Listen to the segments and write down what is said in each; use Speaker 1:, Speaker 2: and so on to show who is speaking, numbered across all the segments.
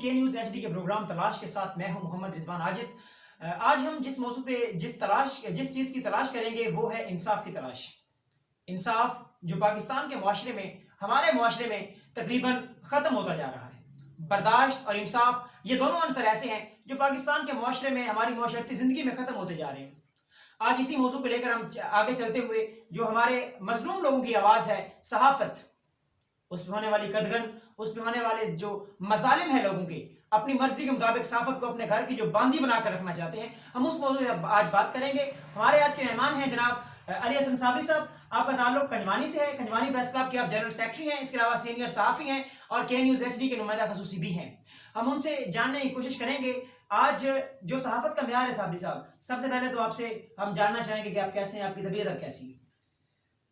Speaker 1: کے news H D کے programme تلاش کے ساتھ میں ہوں محمد رضوان عاجز۔ آج ہم جس موضوع پہ جس چیز کی تلاش کریں گے وہ ہے انصاف کی تلاش۔ انصاف جو پاکستان کے معاشرے میں، ہمارے معاشرے میں تقریباً ختم ہوتا جا رہا ہے۔ برداشت اور انصاف یہ دونوں عنصر ایسے ہیں جو پاکستان کے معاشرے میں، ہماری معاشرتی زندگی میں ختم ہوتے جا رہے ہیں۔ آج اسی موضوع کو لے کر ہم آگے چلتے ہوئے جو ہمارے مظلوم لوگوں کی آواز ہے، صحافت، اس پہ ہونے والی قدغن، اس پہ ہونے والے جو مظالم ہیں لوگوں کے، اپنی مرضی کے مطابق صحافت کو اپنے گھر کی جو باندھی بنا کر رکھنا چاہتے ہیں، ہم اس موضوع پہ آج بات کریں گے۔ ہمارے آج کے مہمان ہیں جناب علی حسن صابری صاحب۔ آپ کا تعلق کنجوانی سے ہے، کنجوانی پریس کلب کے آپ جنرل سیکرٹری ہیں، اس کے علاوہ سینئر صحافی ہیں اور کے نیوز ایچ ڈی کے نمائندہ خصوصی بھی ہیں۔ ہم ان سے جاننے کی کوشش کریں گے آج جو صحافت کا معیار ہے۔ صابری صاحب، سب سے پہلے تو آپ سے ہم جاننا چاہیں گے کہ آپ کیسے ہیں، آپ کی طبیعت اب کیسی ہے؟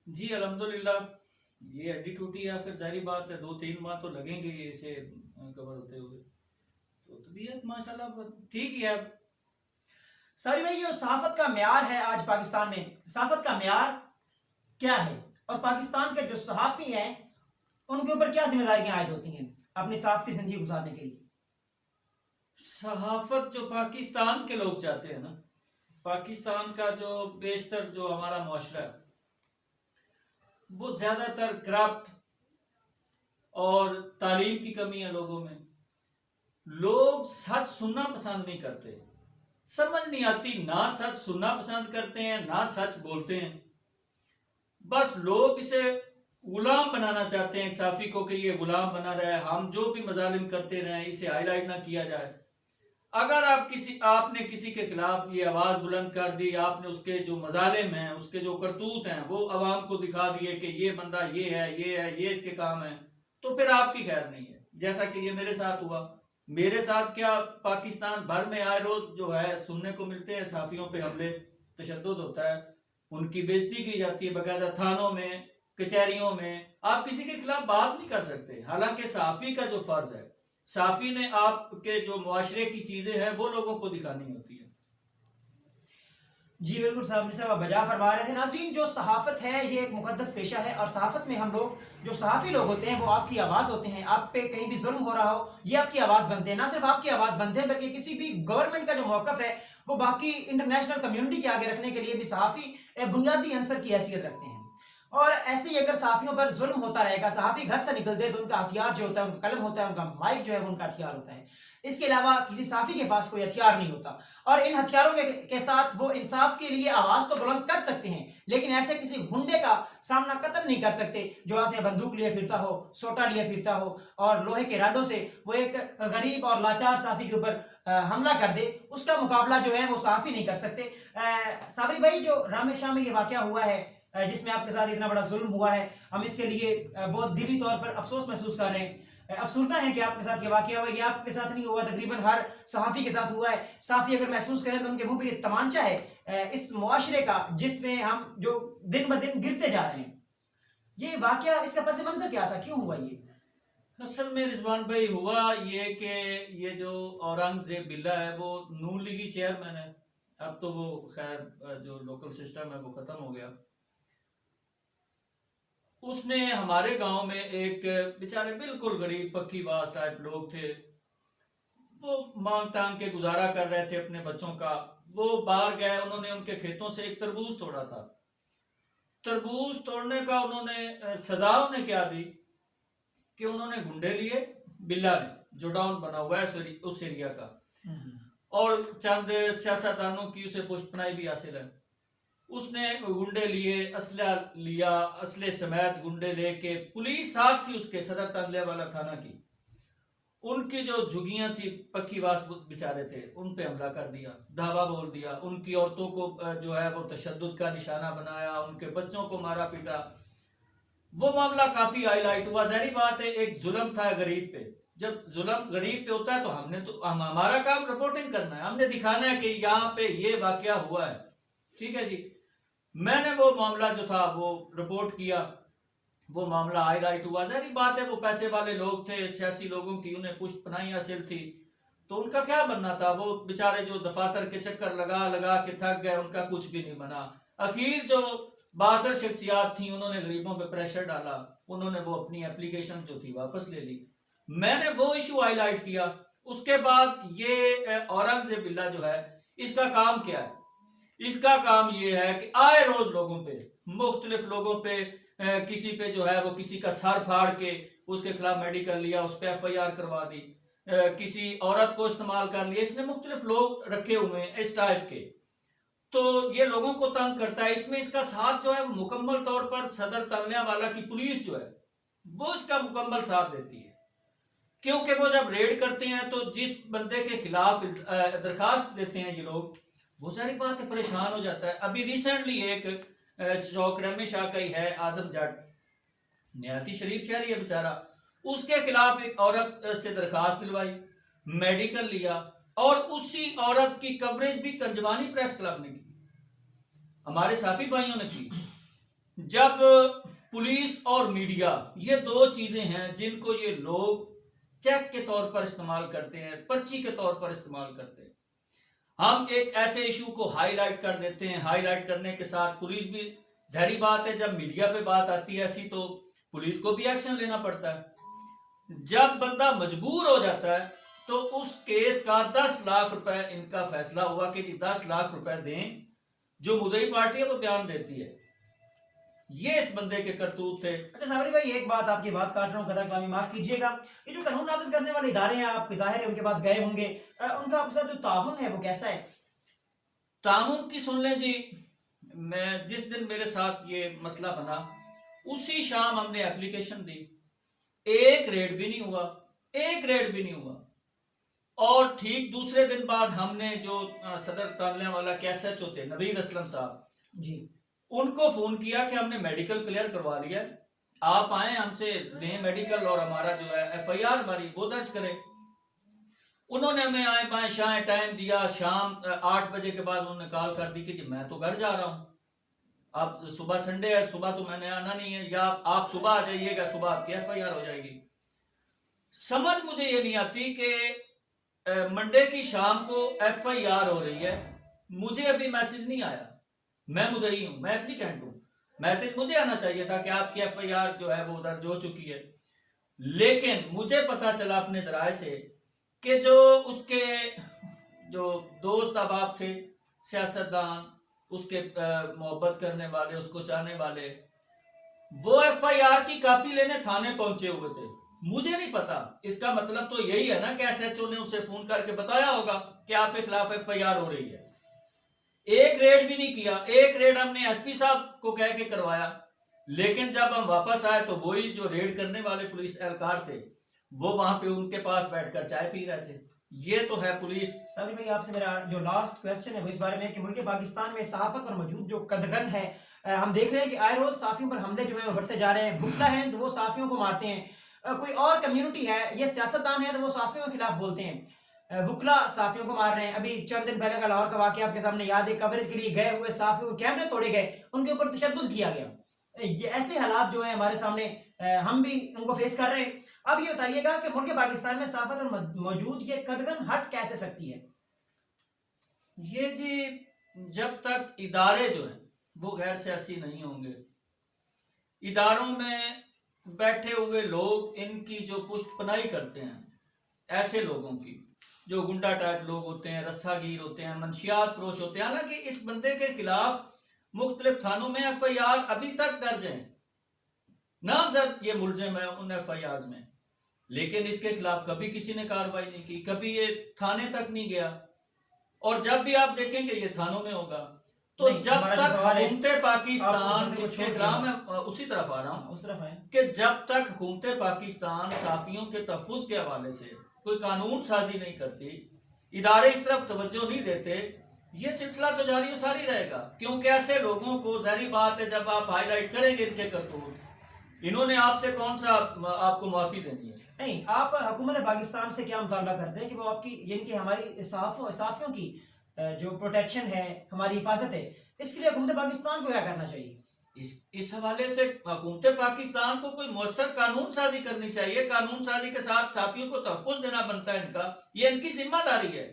Speaker 2: جی الحمدللہ، یہ ہڈی ٹوٹی ہے، آخر ظاہری بات ہے 2-3 ماہ تو لگیں گے اسے کور ہوتے ہوئے، تو طبیعت ماشاءاللہ ٹھیک ہی ہے۔
Speaker 1: صابری بھائی، جو صحافت کا معیار ہے آج پاکستان میں، صحافت کا معیار کیا ہے اور پاکستان کے جو صحافی ہیں ان کے اوپر کیا ذمہ داریاں عائد ہوتی ہیں اپنی صحافتی زندگی گزارنے کے لیے؟
Speaker 2: صحافت جو پاکستان کے لوگ چاہتے ہیں نا، پاکستان کا جو بیشتر جو ہمارا معاشرہ ہے وہ زیادہ تر کرپٹ اور تعلیم کی کمی ہے لوگوں میں۔ لوگ سچ سننا پسند نہیں کرتے، سمجھ نہیں آتی، نہ سچ سننا پسند کرتے ہیں نہ سچ بولتے ہیں۔ بس لوگ اسے غلام بنانا چاہتے ہیں ایک صحافی کو کہ یہ غلام بنا رہے، ہم جو بھی مظالم کرتے رہیں اسے ہائی لائٹ نہ کیا جائے۔ اگر آپ نے کسی کے خلاف یہ آواز بلند کر دی، آپ نے اس کے جو مظالم ہیں، اس کے جو کرتوت ہیں وہ عوام کو دکھا دیے کہ یہ بندہ یہ ہے، یہ اس کے کام ہے، تو پھر آپ کی خیر نہیں ہے۔ جیسا کہ یہ میرے ساتھ ہوا، میرے ساتھ کیا پاکستان بھر میں آئے روز جو ہے سننے کو ملتے ہیں، صحافیوں پہ حملے، تشدد ہوتا ہے، ان کی بےزتی کی جاتی ہے باقاعدہ تھانوں میں، کچہریوں میں۔ آپ کسی کے خلاف بات نہیں کر سکتے، حالانکہ صحافی کا جو فرض ہے، صحافی نے آپ کے جو معاشرے کی چیزیں ہیں وہ لوگوں کو دکھانی ہوتی ہے۔
Speaker 1: جی بالکل صابری صاحب، آپ بجا فرما رہے تھے۔ ناظرین، جو صحافت ہے یہ ایک مقدس پیشہ ہے اور صحافت میں ہم لوگ جو صحافی لوگ ہوتے ہیں وہ آپ کی آواز ہوتے ہیں۔ آپ پہ کہیں بھی ظلم ہو رہا ہو یہ آپ کی آواز بنتے ہیں، نہ صرف آپ کی آواز بنتے ہیں بلکہ کسی بھی گورنمنٹ کا جو موقف ہے وہ باقی انٹرنیشنل کمیونٹی کے آگے رکھنے کے لیے بھی صحافی ایک بنیادی عنصر کی حیثیت رکھتے ہیں۔ اور ایسے ہی اگر صحافیوں پر ظلم ہوتا رہے گا، صحافی گھر سے نکلتے تو ان کا ہتھیار جو ہوتا ہے، ان کا قلم ہوتا ہے، ان کا مائک جو ہے وہ ان کا ہتھیار ہوتا ہے۔ اس کے علاوہ کسی صحافی کے پاس کوئی ہتھیار نہیں ہوتا، اور ان ہتھیاروں کے ساتھ وہ انصاف کے لیے آواز تو بلند کر سکتے ہیں لیکن ایسے کسی گنڈے کا سامنا قطعاً نہیں کر سکتے جو ہاتھ میں بندوق لیے پھرتا ہو، سوٹا لیے پھرتا ہو اور لوہے کے راڈوں سے وہ ایک غریب اور لاچار صحافی کے اوپر حملہ کر دے۔ اس کا مقابلہ جو ہے وہ صحافی نہیں کر سکتے۔ صابری بھائی، جو رام شاہ میں یہ واقعہ ہوا ہے جس میں آپ کے ساتھ اتنا بڑا ظلم ہوا ہے، ہم اس کے لیے بہت دلی طور پر افسوس محسوس کر رہے ہیں۔ افسردہ ہے کہ آپ کے ساتھ یہ واقعہ ہوا، یہ آپ کے ساتھ نہیں ہوا، تقریباً ہر صحافی کے ساتھ ہوا ہے۔ صحافی اگر محسوس کریں تو ان کے منہ پہ یہ تمانچہ ہے اس معاشرے کا جس میں ہم جو دن بدن گرتے جا رہے ہیں۔ یہ واقعہ، اس کا پس منظر کیا تھا، کیوں ہوا یہ؟
Speaker 2: اصل میں رضوان بھائی ہوا یہ کہ یہ جو اورنگزیب بلّہ ہے وہ نون لیگی چیئرمین ہے، اب تو وہ خیر جو لوکل سسٹم ہے وہ ختم ہو گیا۔ اس نے ہمارے گاؤں میں ایک بیچارے بالکل غریب پکی باز ٹائپ لوگ تھے، وہ مانگ تانگ کے گزارا کر رہے تھے اپنے بچوں کا، وہ باہر گئے، انہوں نے ان کے کھیتوں سے ایک تربوز توڑا تھا۔ تربوز توڑنے کا انہوں نے سزا انہیں کیا دی کہ انہوں نے گنڈے لیے، بلّہ نے جو ڈاؤن بنا ہوا ہے اس ایریا کا، اور چند سیاستدانوں کی اسے پشت پناہی بھی حاصل ہے۔ اس نے گنڈے لیے، اسلحہ لیا، اسلحے سمیت گنڈے لے کے، پولیس ساتھ تھی اس کے، صدر تانلے والا تھانہ کی، ان کی جو جھگیاں تھی پکی باز بیچارے تھے ان پہ حملہ کر دیا، دھاوا بول دیا، ان کی عورتوں کو جو ہے وہ تشدد کا نشانہ بنایا، ان کے بچوں کو مارا پیٹا۔ وہ معاملہ کافی ہائی لائٹ ہوا۔ ظاہری بات ہے ایک ظلم تھا غریب پہ، جب ظلم غریب پہ ہوتا ہے تو ہمارا کام رپورٹنگ کرنا ہے، ہم نے دکھانا ہے کہ یہاں پہ یہ واقعہ ہوا ہے، ٹھیک ہے جی۔ میں نے وہ معاملہ جو تھا وہ رپورٹ کیا، وہ معاملہ ہائی لائٹ ہوا۔ ظاہری بات ہے وہ پیسے والے لوگ تھے، سیاسی لوگوں کی انہیں پشت پناہی حاصل تھی، تو ان کا کیا بننا تھا؟ وہ بیچارے جو دفاتر کے چکر لگا لگا کے تھک گئے، ان کا کچھ بھی نہیں بنا۔ اخیر جو بااثر شخصیات تھیں انہوں نے غریبوں پہ پریشر ڈالا، انہوں نے وہ اپنی اپلیکیشن جو تھی واپس لے لی۔ میں نے وہ ایشو ہائی لائٹ کیا، اس کے بعد یہ اورنگزیب بلّہ جو ہے اس کا کام کیا ہے؟ اس کا کام یہ ہے کہ آئے روز لوگوں پہ، مختلف لوگوں پہ، کسی پہ جو ہے وہ کسی کا سر پھاڑ کے اس کے خلاف میڈیکل لیا، اس پہ ایف آئی آر کروا دی، کسی عورت کو استعمال کر لیا، اس نے مختلف لوگ رکھے ہوئے ہیں اس ٹائپ کے، تو یہ لوگوں کو تنگ کرتا ہے۔ اس میں اس کا ساتھ جو ہے وہ مکمل طور پر صدر تانیاوالا کی پولیس جو ہے وہ اس کا مکمل ساتھ دیتی ہے، کیونکہ وہ جب ریڈ کرتے ہیں تو جس بندے کے خلاف درخواست دیتے ہیں یہ لوگ، وہ ظاہر بات ہے پریشان ہو جاتا ہے۔ ابھی ریسنٹلی ایک چوکرمی شاہ کا ہی ہے، اعظم جٹ، نہایتی شریف شہری ہے بیچارہ، اس کے خلاف ایک عورت سے درخواست دلوائی، میڈیکل لیا، اور اسی عورت کی کوریج بھی کنجوانی پریس کلب نے کی، ہمارے صحافی بھائیوں نے کی۔ جب پولیس اور میڈیا، یہ دو چیزیں ہیں جن کو یہ لوگ چیک کے طور پر استعمال کرتے ہیں، پرچی کے طور پر استعمال کرتے ہیں، ہم ایک ایسے ایشو کو ہائی لائٹ کر دیتے ہیں، ہائی لائٹ کرنے کے ساتھ پولیس بھی، ظاہری بات ہے جب میڈیا پہ بات آتی ہے ایسی تو پولیس کو بھی ایکشن لینا پڑتا ہے۔ جب بندہ مجبور ہو جاتا ہے تو اس کیس کا 10 لاکھ روپے ان کا فیصلہ ہوا کہ 10 لاکھ روپے دیں، جو مدعی پارٹی ہے وہ بیان دیتی ہے۔ یہ اس بندے کے کرتوت تھے۔
Speaker 1: اچھا صابری بھائی، ایک بات آپ کی بات کاٹ رہا ہوں، قدر کلامی معاف کیجیے گا، یہ جو قانون نافذ کرنے والے ادارے ہیں، آپ ظاہر ہے ان کے پاس گئے ہوں گے، ان کا آپ کے ساتھ جو تعاون ہے وہ کیسا ہے؟
Speaker 2: تعاون کی سن لیں جی، میں جس دن میرے ساتھ یہ مسئلہ بنا اسی شام ہم نے اپلیکیشن دی، ایک ریڈ بھی نہیں ہوا، ایک ریڈ بھی نہیں ہوا، اور ٹھیک دوسرے دن بعد ہم نے جو صدر تانیاوالا کے ایس ایچ او تھے نوید اسلم صاحب
Speaker 1: جی،
Speaker 2: ان کو فون کیا کہ ہم نے میڈیکل کلیئر کروا لیا، آپ آئیں ہم سے لیں میڈیکل اور ہمارا جو ہے ایف آئی آر ہماری وہ درج کریں۔ انہوں نے ہمیں آئیں بائیں شائیں ٹائم دیا، شام 8 بجے کے بعد انہوں نے کال کر دی کہ جی میں تو گھر جا رہا ہوں، اب صبح سنڈے ہے، صبح تو میں نے آنا نہیں ہے، یا آپ صبح آ جائیے گا، صبح آپ کی ایف آئی آر ہو جائے گی۔ سمجھ مجھے یہ نہیں آتی کہ منڈے کی شام کو ایف آئی آر ہو رہی ہے، مجھے ابھی میسج نہیں آیا، میں مدعی ہوں، میں اپلیکینٹ ہوں، میسج مجھے آنا چاہیے تھا کہ آپ کی ایف آئی آر جو ہے وہ درج ہو چکی ہے، لیکن مجھے پتا چلا اپنے ذرائع سے کہ جو اس کے جو دوست احباب تھے، سیاستدان، اس کے محبت کرنے والے، اس کو چاہنے والے، وہ ایف آئی آر کی کاپی لینے تھانے پہنچے ہوئے تھے، مجھے نہیں پتا۔ اس کا مطلب تو یہی ہے نا کہ ایس ایچ او نے اسے فون کر کے بتایا ہوگا کہ آپ کے خلاف ایف آئی آر ہو رہی ہے۔ ایک ریڈ بھی نہیں کیا، ایک ریڈ ہم نے ایس پی صاحب کو کہہ کے کروایا، لیکن جب ہم واپس آئے تو وہی جو ریڈ کرنے والے پولیس اہلکار تھے وہ وہاں پہ ان کے پاس بیٹھ کر چائے پی رہے تھے۔ یہ تو ہے پولیس۔
Speaker 1: صابری بھائی، آپ سے میرا جو لاسٹ کویسچن ہے وہ اس بارے میں ہے کہ ملک پاکستان میں صحافت پر موجود جو قدغن ہے، ہم دیکھ رہے ہیں کہ آئے روز صحافیوں پر حملے جو ہیں وہ بڑھتے جا رہے ہیں، بھٹلا ہیں تو وہ صحافیوں کو مارتے ہیں، کوئی اور کمیونٹی ہے، یہ سیاستدان ہے تو وہ صحافیوں کے خلاف بولتے ہیں، وکلا صحافیوں کو مار رہے ہیں۔ ابھی چند دن پہلے کا لاہور کا واقعہ آپ کے سامنے یاد ہے، کوریج کے لیے گئے ہوئے صحافیوں کے کیمرے توڑے گئے، ان کے اوپر تشدد کیا گیا۔ یہ ایسے حالات جو ہیں ہمارے سامنے، ہم بھی ان کو فیس کر رہے ہیں۔ اب یہ بتائیے گا کہ ملک پاکستان میں صحافت پر موجود یہ قدغن ہٹ کیسے سکتی ہے؟
Speaker 2: یہ جی جب تک ادارے جو ہیں وہ غیر سیاسی نہیں ہوں گے، اداروں میں بیٹھے ہوئے لوگ ان کی جو پشت پناہی کرتے ہیں، ایسے لوگوں کی جو گنڈا ٹائپ لوگ ہوتے ہیں، رسا گیر ہوتے ہیں، منشیات فروش ہوتے ہیں، حالانکہ اس بندے کے خلاف مختلف تھانوں میں ایف آئی آر ابھی تک درج ہیں، نامزد یہ ملزم ہے ان ایف آئی آرز میں، لیکن اس کے خلاف کبھی کسی نے کارروائی نہیں کی، کبھی یہ تھانے تک نہیں گیا، اور جب بھی آپ دیکھیں گے یہ تھانوں میں ہوگا۔ تو جب تک حکومت پاکستان اس کے خلاف، میں اسی طرف آ رہا ہوں،
Speaker 1: اس طرف آئیں
Speaker 2: کہ جب تک حکومت پاکستان صحافیوں کے تحفظ کے حوالے سے کوئی قانون سازی نہیں کرتی، ادارے اس طرف توجہ نہیں دیتے، یہ سلسلہ تو جاری و ساری رہے گا، کیونکہ ایسے لوگوں کو ظاہری بات ہے جب آپ ہائی لائٹ کریں گے ان کے کرتوت، انہوں نے آپ سے کون سا آپ کو معافی دینی ہے؟
Speaker 1: نہیں، آپ حکومت پاکستان سے کیا مطالبہ کرتے ہیں کہ وہ آپ کی، یعنی کہ ہماری صحافیوں کی جو پروٹیکشن ہے، ہماری حفاظت ہے، اس کے لیے حکومت پاکستان کو کیا کرنا چاہیے؟
Speaker 2: اس حوالے سے حکومت پاکستان کو کوئی مؤثر قانون سازی کرنی چاہیے، قانون سازی کے ساتھ صحافیوں کو تحفظ دینا بنتا ہے ان کا، یہ ان کی ذمہ داری ہے۔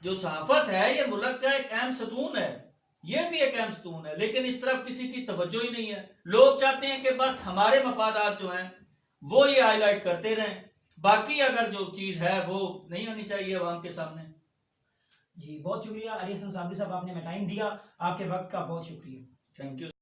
Speaker 2: جو صحافت ہے یہ ملک کا ایک اہم ستون ہے، یہ بھی ایک اہم ستون ہے، لیکن اس طرف کسی کی توجہ ہی نہیں ہے۔ لوگ چاہتے ہیں کہ بس ہمارے مفادات جو ہیں وہ یہ ہائی لائٹ کرتے رہیں۔ باقی اگر جو چیز ہے وہ نہیں آنی چاہیے عوام کے سامنے.
Speaker 1: جی بہت شکریہ علی حسن صابری صاحب، آپ نے ہمیں ٹائم دیا، آپ کے وقت کا بہت شکریہ.
Speaker 2: Thank you.